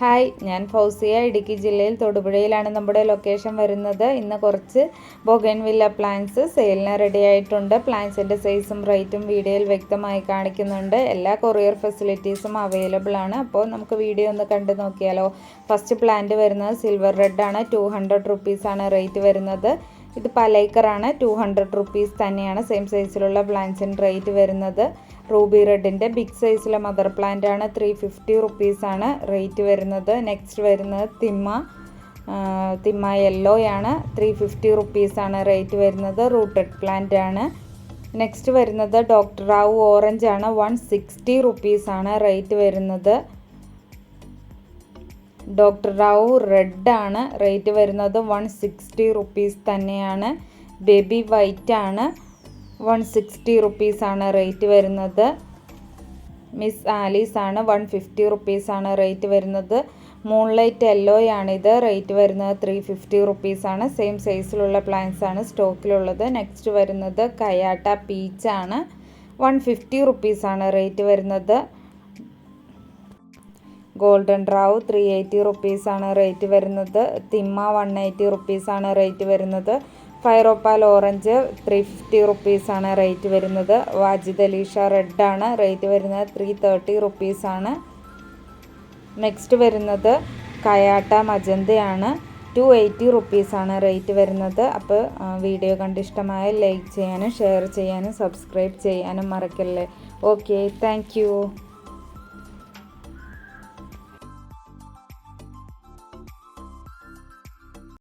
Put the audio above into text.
Hi, ഞാൻ ഫൗസിയ. ഇടുക്കി ജില്ലയിൽ തൊടുപുഴയിലാണ് നമ്മുടെ ലൊക്കേഷൻ വരുന്നത്. ഇന്ന് കുറച്ച് ബൊഗൻവില്ല പ്ലാന്റ്സ് സെയിലിന് റെഡി ആയിട്ടുണ്ട്. പ്ലാന്റ്സിൻ്റെ സൈസും റേറ്റും വീഡിയോയിൽ വ്യക്തമായി കാണിക്കുന്നുണ്ട്. എല്ലാ കൊറിയർ ഫെസിലിറ്റീസും അവൈലബിൾ ആണ്. അപ്പോൾ നമുക്ക് വീഡിയോ ഒന്ന് കണ്ടു നോക്കിയാലോ. ഫസ്റ്റ് പ്ലാന്റ് വരുന്നത് സിൽവർ റെഡ് ആണ്. 200 റുപ്പീസാണ് റേറ്റ് വരുന്നത്. ഇത് പലൈക്കറാണ്. 200 റുപ്പീസ് തന്നെയാണ് സെയിം സൈസിലുള്ള പ്ലാന്റ്സിന് റേറ്റ് വരുന്നത്. റൂബി റെഡിൻ്റെ ബിഗ് സൈസിലെ മദർ പ്ലാന്റ് ആണ്. 350 റുപ്പീസാണ് റേറ്റ് വരുന്നത്. നെക്സ്റ്റ് വരുന്നത് തിമ്മ യെല്ലോ ആണ്. 350 റുപ്പീസാണ് റേറ്റ് വരുന്നത്. റൂട്ടഡ് പ്ലാന്റ് ആണ്. നെക്സ്റ്റ് വരുന്നത് ഡോക്ടർ റാവു ഓറഞ്ച് ആണ്. 160 റുപ്പീസാണ് റേറ്റ് വരുന്നത്. ഡോക്ടർ റാവു റെഡ് ആണ്. റേറ്റ് വരുന്നത് 160 റുപ്പീസ് തന്നെയാണ്. ബേബി വൈറ്റ് ആണ്. 160 റുപ്പീസാണ് റേറ്റ് വരുന്നത്. മിസ് ആലീസ് ആണ്. 150 റുപ്പീസാണ് റേറ്റ് വരുന്നത്. മൂൺലൈറ്റ് യെല്ലോ ആണിത്. റേറ്റ് വരുന്നത് 350 റുപ്പീസാണ്. സെയിം സൈസിലുള്ള പ്ലാന്റ്സ് ആണ് സ്റ്റോക്കിലുള്ളത്. നെക്സ്റ്റ് വരുന്നത് കയാട്ട പീച്ച് ആണ്. 150 റുപ്പീസാണ് റേറ്റ് വരുന്നത്. ഗോൾഡൻ റാവു 380 റുപ്പീസാണ് റേറ്റ് വരുന്നത്. തിമ്മ 180 റുപ്പീസാണ് റേറ്റ് വരുന്നത്. ഫൈറോപ്പാൽ ഓറഞ്ച് 350 റുപ്പീസാണ് റേറ്റ് വരുന്നത്. വാജിദ് അലീഷ റെഡ് ആണ്. റേറ്റ് വരുന്നത് 330 റുപ്പീസാണ്. നെക്സ്റ്റ് വരുന്നത് കയാട്ട മജന്തയാണ്. 280 റുപ്പീസാണ് റേറ്റ് വരുന്നത്. അപ്പോൾ വീഡിയോ കണ്ട് ഇഷ്ടമായ ലൈക്ക് ചെയ്യാനും ഷെയർ ചെയ്യാനും സബ്സ്ക്രൈബ് ചെയ്യാനും മറക്കല്ലേ. Okay, thank